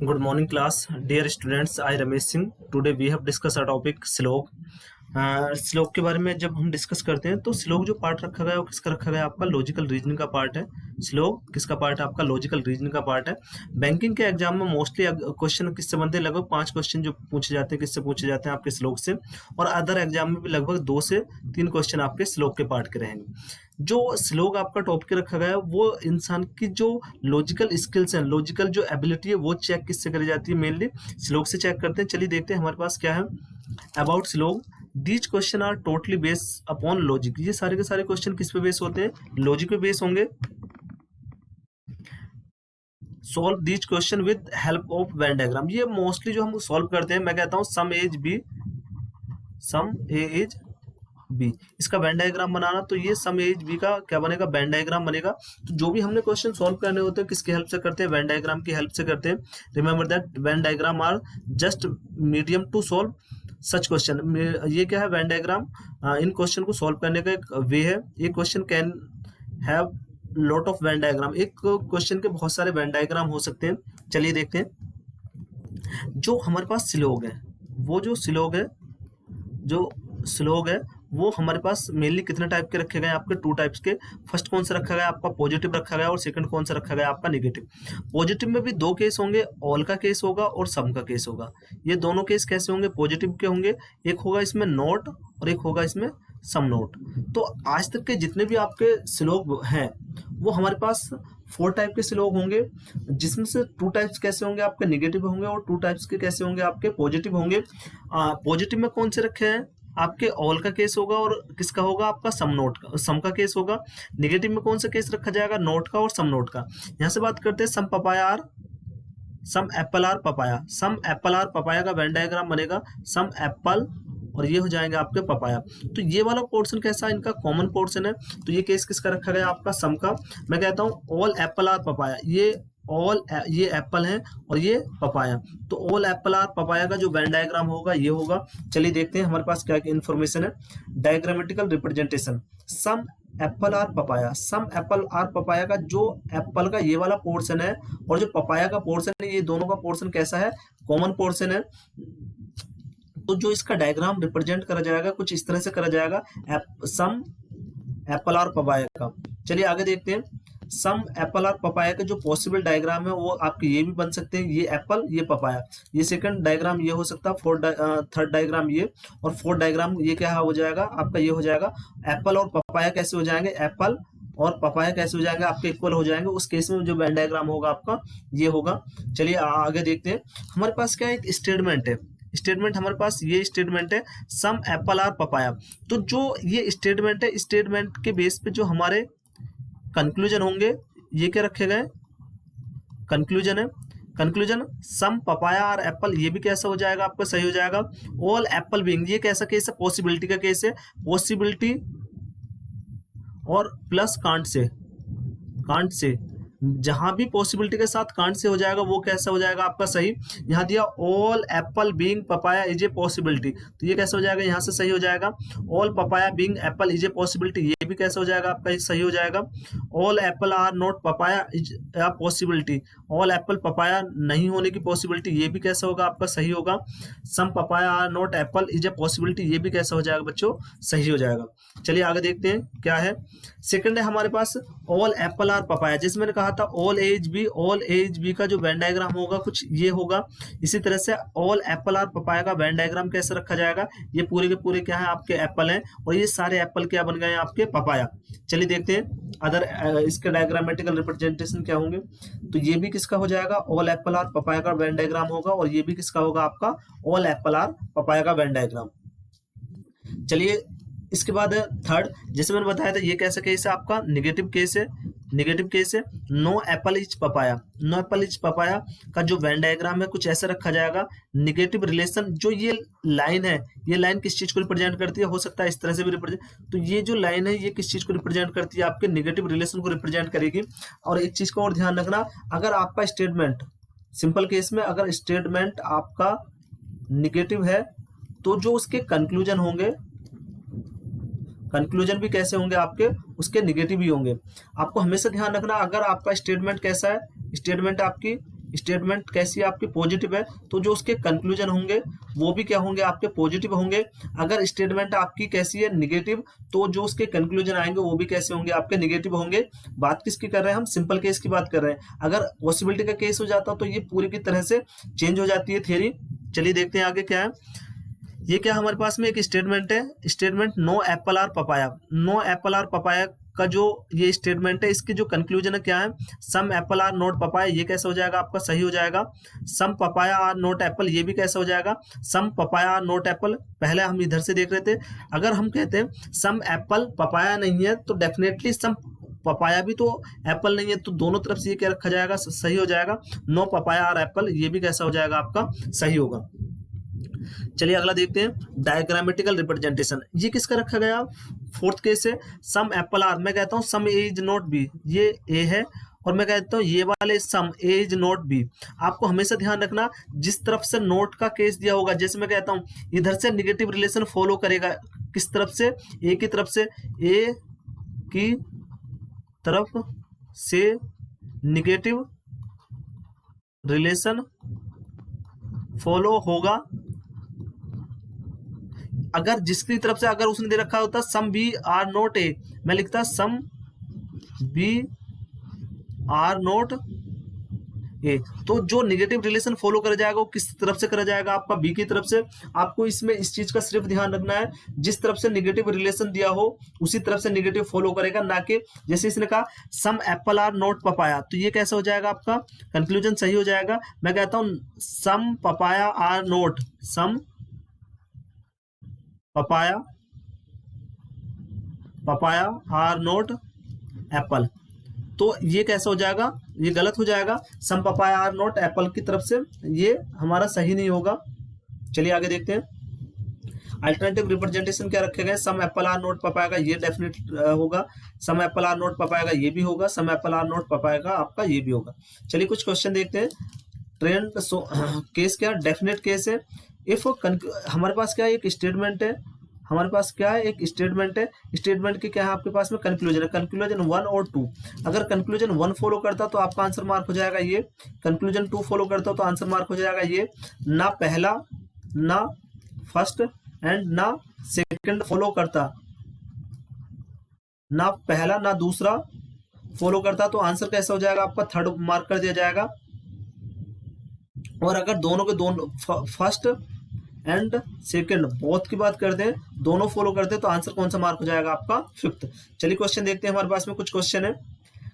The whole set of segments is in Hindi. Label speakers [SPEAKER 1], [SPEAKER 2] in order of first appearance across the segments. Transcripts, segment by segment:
[SPEAKER 1] Good morning, class. Dear students, I Ramesh Singh. Today we have discussed a topic श्लोक। श्लोक के बारे में जब हम डिस्कस करते हैं तो श्लोक जो पार्ट रखा गया है वो किसका रखा गया है? आपका लॉजिकल रीजनिंग का पार्ट है। श्लोक किसका पार्ट है? आपका लॉजिकल रीजनिंग का पार्ट है। बैंकिंग के एग्जाम में मोस्टली क्वेश्चन किससे बनते हैं? लगभग 5 क्वेश्चन जो पूछे जाते हैं किससे पूछे जाते हैं? आपके श्लोक से। और अदर एग्जाम में भी लगभग 2 से 3 क्वेश्चन आपके श्लोक के पार्ट के रहेंगे। जो श्लोक आपका टॉपिक रखा गया है वो इंसान की जो लॉजिकल स्किल्स हैं, लॉजिकल जो एबिलिटी है वो चेक किससे करी जाती है? मेनली श्लोक से चेक करते हैं। चलिए देखते हैं हमारे पास क्या है। अबाउट श्लोक, these questions are totally based upon logic. ये सारे के सारे क्वेश्चन किस पे बेस होते हैं? लॉजिक पे बेस होंगे। Solve these question with help of Venn diagram. ये मोस्टली जो हम सॉल्व करते हैं, मैं कहता हूँ सम ए इज बी, इसका वेन डायग्राम बनाना। तो ये सम एज बी का क्या बनेगा? वेन डायग्राम बनेगा। तो जो भी हमने क्वेश्चन सॉल्व करने होते हैं किसकी हेल्प से करते हैं? वेन डायग्राम की हेल्प से करते हैं। Remember that Venn diagram are just medium to solve such question. ये क्या है? वेन डायग्राम इन क्वेश्चन को सॉल्व करने का एक वे है। ये question can have lot of Venn diagram. एक क्वेश्चन के बहुत सारे वेन डायग्राम हो सकते हैं। चलिए देखते हैं। जो हमारे पास श्लोक है, वो जो श्लोक है वो हमारे पास मेनली कितने टाइप के रखे गए हैं? आपके 2 टाइप्स के। फर्स्ट कौन सा रखा गया? आपका पॉजिटिव रखा गया। और सेकंड कौन सा रखा गया? आपका नेगेटिव। पॉजिटिव में भी 2 केस होंगे, ऑल का केस होगा और सम का केस होगा। ये दोनों केस कैसे होंगे? पॉजिटिव के होंगे। एक होगा इसमें नोट और एक होगा इसमें सम नोट। तो आज तक के जितने भी आपके श्लोक हैं वो हमारे पास 4 टाइप के श्लोक होंगे, जिसमें से 2 टाइप्स कैसे होंगे? आपके नेगेटिव होंगे और 2 टाइप्स के कैसे होंगे? आपके पॉजिटिव होंगे। पॉजिटिव में कौन से रखे हैं? आपके ऑल का केस होगा और किसका होगा? आपका सम का केस होगा। नेगेटिव में कौन सा केस रखा जाएगा? नोट का और सम नोट का। यहां से बात करते हैं some apple are papaya. Some apple are papaya का वेन डायग्राम बनेगा। सम एप्पल और ये हो जाएंगे आपके पपाया। तो ये वाला पोर्शन कैसा? इनका कॉमन पोर्शन है। तो ये केस किसका रखा गया? आपका सम का। मैं कहता हूं ऑल एप्पल आर पपाया। ये एप्पल है और ये पपाया। तो ऑल एप्पल आर पपाया का जो वेन डायग्राम होगा ये होगा। चलिए देखते हैं हमारे पास क्या इन्फॉर्मेशन है। Diagrammatical representation. Some apple are papaya. Some apple are papaya का जो एप्पल का ये वाला पोर्शन है और जो पपाया का पोर्शन है, ये दोनों का पोर्शन कैसा है? कॉमन पोर्शन है। तो जो इसका डायग्राम रिप्रेजेंट करा जाएगा कुछ इस तरह से करा जाएगा, सम एप्पल आर पपाया का। चलिए आगे देखते हैं। सम एप्पल और पपाया का जो पॉसिबल डायग्राम है वो आपके ये भी बन सकते हैं, ये एप्पल ये पपाया। ये सेकंड डायग्राम ये हो सकता है, थर्ड डायग्राम ये, और फोर्थ डायग्राम ये क्या हो जाएगा? आपका ये हो जाएगा। एप्पल और पपाया कैसे हो जाएंगे? एप्पल और पपाया कैसे हो जाएंगे? आपके इक्वल हो जाएंगे। उस केस में जो वेन डायग्राम होगा आपका ये होगा। चलिए आगे देखते हैं। हमारे पास क्या एक स्टेटमेंट है। स्टेटमेंट हमारे पास ये स्टेटमेंट है, सम एप्पल और पपाया। तो जो ये स्टेटमेंट है, स्टेटमेंट के बेस पे जो हमारे कंक्लूजन होंगे ये क्या रखे गए? कंक्लूजन है। कंक्लूजन सम पपाया और एप्पल, ये भी कैसा हो जाएगा? आपका सही हो जाएगा। ऑल एप्पल बीइंग, ये कैसा केस है? पॉसिबिलिटी का केस है। पॉसिबिलिटी और प्लस कांट से जहां भी पॉसिबिलिटी के साथ कांट से हो जाएगा वो कैसा हो जाएगा? आपका सही। यहाँ दिया all Apple being papaya is a possibility, तो ये कैसा हो जाएगा? यहाँ से सही हो जाएगा। All papaya being apple is a possibility, ये भी कैसा हो जाएगा? आपका सही हो जाएगा। All apple are not papaya is a possibility, all apple papaya नहीं होने की पॉसिबिलिटी, ये भी कैसा होगा? आपका सही होगा। Some papaya are not apple is a possibility, ये भी कैसा हो जाएगा बच्चों? सही हो जाएगा। चलिए आगे देखते हैं क्या है। सेकंड है हमारे पास ऑल एप्पल आर पपाया। जैसे मैंने कहा था ऑल एज बी का जो वेन डायग्राम होगा कुछ ये होगा। इसी तरह से ऑल एप्पल आर पपाया का वेन डायग्राम कैसे रखा जाएगा? ये पूरे के पूरे क्या है? आपके एप्पल हैं और ये सारे एप्पल क्या बन गए? आपके पपाया। चलिए देखते हैं अदर इसके डायग्रामेटिकल रिप्रेजेंटेशन क्या होंगे। तो ये भी किसका हो जाएगा? ऑल एप्पल आर पपाया का वेन डायग्राम होगा और ये भी किसका होगा? आपका ऑल एप्पल आर पपाया का वेन डायग्राम। चलिए इसके बाद थर्ड, जैसे मैंने बताया था ये कैसा केस है? आपका नेगेटिव केस है। No apple is papaya. No apple is papaya का जो वेन डायग्राम है कुछ ऐसा रखा जाएगा। नेगेटिव रिलेशन, जो ये लाइन है, ये लाइन किस चीज को रिप्रेजेंट करती है? हो सकता है इस तरह से भी रिप्रेजेंट। तो ये जो लाइन है ये किस चीज को रिप्रेजेंट करती है? आपके नेगेटिव रिलेशन को रिप्रेजेंट करेगी। और एक चीज का और ध्यान रखना, अगर आपका स्टेटमेंट, सिंपल केस में अगर स्टेटमेंट आपका निगेटिव है तो जो उसके कंक्लूजन होंगे, कंक्लूजन भी कैसे होंगे? आपके उसके निगेटिव ही होंगे। आपको हमेशा ध्यान रखना, अगर आपका स्टेटमेंट कैसा है? स्टेटमेंट आपकी स्टेटमेंट कैसी है आपकी, पॉजिटिव है, तो जो उसके कंक्लूजन होंगे वो भी क्या होंगे, आपके पॉजिटिव होंगे। अगर स्टेटमेंट आपकी कैसी है, निगेटिव, तो जो उसके कंक्लूजन आएंगे वो भी कैसे होंगे, आपके निगेटिव होंगे। बात किसकी कर रहे हैं हम, सिंपल केस की बात कर रहे हैं। अगर पॉसिबिलिटी का केस हो जाता तो ये पूरी की तरह से चेंज हो जाती है थियरी। चलिए देखते हैं आगे क्या है। ये क्या हमारे पास में एक स्टेटमेंट है, statement no apple are papaya. No apple are papaya का जो ये स्टेटमेंट है, इसकी जो कंक्लूजन है क्या है, सम एप्पल आर नॉट पपाया, ये कैसे हो जाएगा आपका, सही हो जाएगा। Some papaya are not Apple, ये भी कैसे हो जाएगा, some papaya are not Apple. पहले हम इधर से देख रहे थे, अगर हम कहते हैं सम एप्पल पपाया नहीं है तो डेफिनेटली सम पपाया भी तो एप्पल नहीं है, तो दोनों तरफ से ये क्या रखा जाएगा, सही हो जाएगा। नो पपाया आर एप्पल, ये भी कैसा हो जाएगा आपका, सही होगा। चलिए अगला देखते हैं, डायग्रामेटिकल रिप्रेजेंटेशन। ये किसका रखा गया, फोर्थ केस है, सम एप्पल आर, मैं कहता हूँ सम ए इज नॉट बी, ये ए है, और मैं कहता हूँ ये वाले सम ए इज नॉट बी। आपको हमेशा ध्यान रखना, जिस तरफ से नोट का केस दिया होगा, जैसे मैं कहता हूँ इधर से निगेटिव रिलेशन फॉलो करेगा, किस तरफ से, ए की तरफ से, ए की तरफ से निगेटिव रिलेशन फॉलो होगा। अगर जिसकी तरफ से अगर उसने दे रखा होता सम बी आर नोट ए, मैं लिखता सम बी आर नोट ए, तो जो नेगेटिव रिलेशन फॉलो कर जाएगा वो किस तरफ से करा जाएगा, आपका बी की तरफ से। आपको इसमें इस चीज का सिर्फ ध्यान रखना है, जिस तरफ से नेगेटिव रिलेशन दिया हो उसी तरफ से नेगेटिव फॉलो करेगा, ना कि जैसे इसने कहा सम एप्पल आर नॉट पपाया, तो ये कैसा हो जाएगा, आपका कंक्लूजन सही हो जाएगा। मैं कहता हूं some papaya are not, some papaya papaya are not apple, तो ये कैसा हो जाएगा, ये गलत हो जाएगा। Some papaya are not apple की तरफ से ये हमारा सही नहीं होगा। चलिए आगे देखते हैं, अल्टरनेटिव रिप्रेजेंटेशन क्या रखे गए, सम एप्पल आर नॉट पपाया का ये डेफिनेट होगा, सम एप्पल आर नॉट पपाया का ये भी होगा, सम एप्पल आर नॉट पपाया का आपका ये भी होगा। चलिए कुछ क्वेश्चन देखते हैं। ट्रेंड केस क्या, डेफिनेट केस है। इफ हमारे पास क्या है, एक स्टेटमेंट है, हमारे पास क्या है, एक स्टेटमेंट है, स्टेटमेंट के क्या है आपके पास में, कंक्लूजन है, कंक्लूजन 1 और 2। अगर कंक्लूजन 1 फॉलो करता तो आपका आंसर मार्क हो जाएगा ये, कंक्लूजन 2 फॉलो करता तो आंसर मार्क हो जाएगा ये। ना पहला, ना फर्स्ट एंड ना सेकंड फॉलो करता, ना पहला ना दूसरा फॉलो करता तो आंसर कैसा हो जाएगा आपका, थर्ड मार्क कर दिया जाएगा। और अगर दोनों के दोनों फर्स्ट एंड सेकंड बोथ की बात करते हैं, दोनों फॉलो करते हैं तो आंसर कौन सा मार्क हो जाएगा आपका, फिफ्थ। चलिए क्वेश्चन देखते हैं, हमारे पास में कुछ क्वेश्चन है।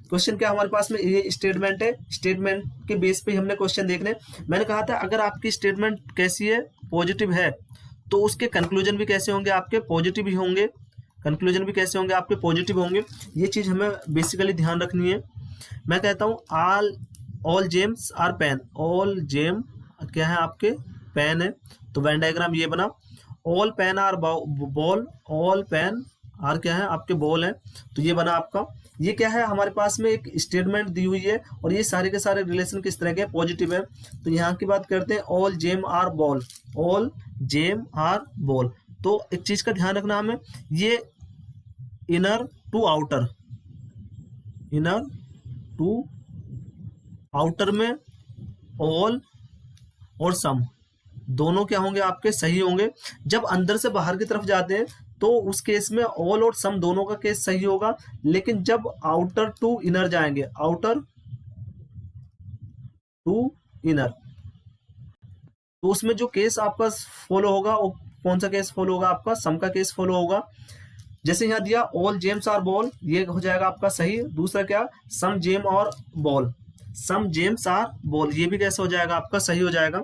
[SPEAKER 1] क्वेश्चन क्या हमारे पास में, ये स्टेटमेंट है, स्टेटमेंट के बेस पे हमने क्वेश्चन देखने। मैंने कहा था अगर आपकी स्टेटमेंट कैसी है, पॉजिटिव है, तो उसके कंक्लूजन भी कैसे होंगे, आपके पॉजिटिव ही होंगे, कंक्लूजन भी कैसे होंगे, आपके पॉजिटिव होंगे। ये चीज हमें बेसिकली ध्यान रखनी है। मैं कहता हूँ all gems are pen, all gem क्या है आपके, पेन है, तो वेन डायग्राम ये बना। All pen are ball, all pen are क्या है आपके बॉल है, तो ये बना आपका। ये क्या है हमारे पास में एक स्टेटमेंट दी हुई है और ये सारे के सारे रिलेशन किस तरह के, पॉजिटिव है। तो यहाँ की बात करते हैं, all gem are ball, all gem are ball. तो एक चीज का ध्यान रखना हमें, ये inner to outer, inner to outer में ऑल और सम दोनों क्या होंगे आपके, सही होंगे। जब अंदर से बाहर की तरफ जाते हैं तो उस केस में ऑल और सम दोनों का केस सही होगा, लेकिन जब आउटर टू इनर जाएंगे, आउटर टू इनर, तो उसमें जो केस आपका फॉलो होगा वो कौन सा केस फॉलो होगा, आपका सम का केस फॉलो होगा। जैसे यहाँ दिया ऑल जेम्स आर बॉल, ये हो जाएगा आपका सही। दूसरा क्या, सम जेम और ball, some gems are ball, ये भी कैसे हो जाएगा आपका, सही हो जाएगा।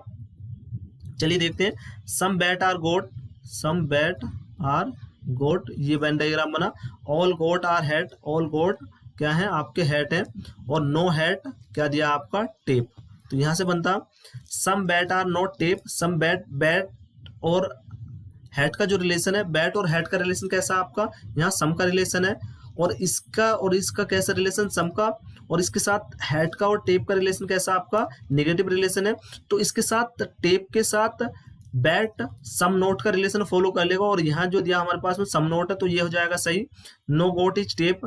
[SPEAKER 1] चलिए देखते हैं, some bat are goat, some bat are goat, ये वेन डायग्राम बना। All goat are hat, all goat क्या है आपके हैट है, और नो हैट क्या दिया आपका, टेप। तो यहां से बनता some bat are not tape, some bat, bat और हैट का जो रिलेशन है, बैट और हैट का रिलेशन कैसा आपका, यहाँ सम का रिलेशन है, और इसका कैसा रिलेशन, सम का, और इसके साथ हैट का और टेप का रिलेशन कैसा आपका, नेगेटिव रिलेशन है। तो इसके साथ टेप के साथ बैट सम नोट का रिलेशन फॉलो कर लेगा, और यहाँ जो दिया हमारे पास में सम नोट है तो ये हो जाएगा सही। No goat is tape,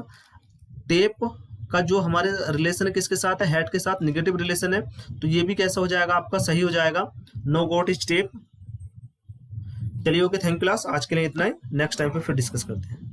[SPEAKER 1] tape का जो हमारे रिलेशन है किसके साथ है, हेड के साथ निगेटिव रिलेशन है, तो ये भी कैसा हो जाएगा आपका, सही हो जाएगा, नो गॉट स्टेप। चलिए ओके, थैंक क्लास, आज के लिए इतना ही, नेक्स्ट टाइम पे फिर डिस्कस करते हैं।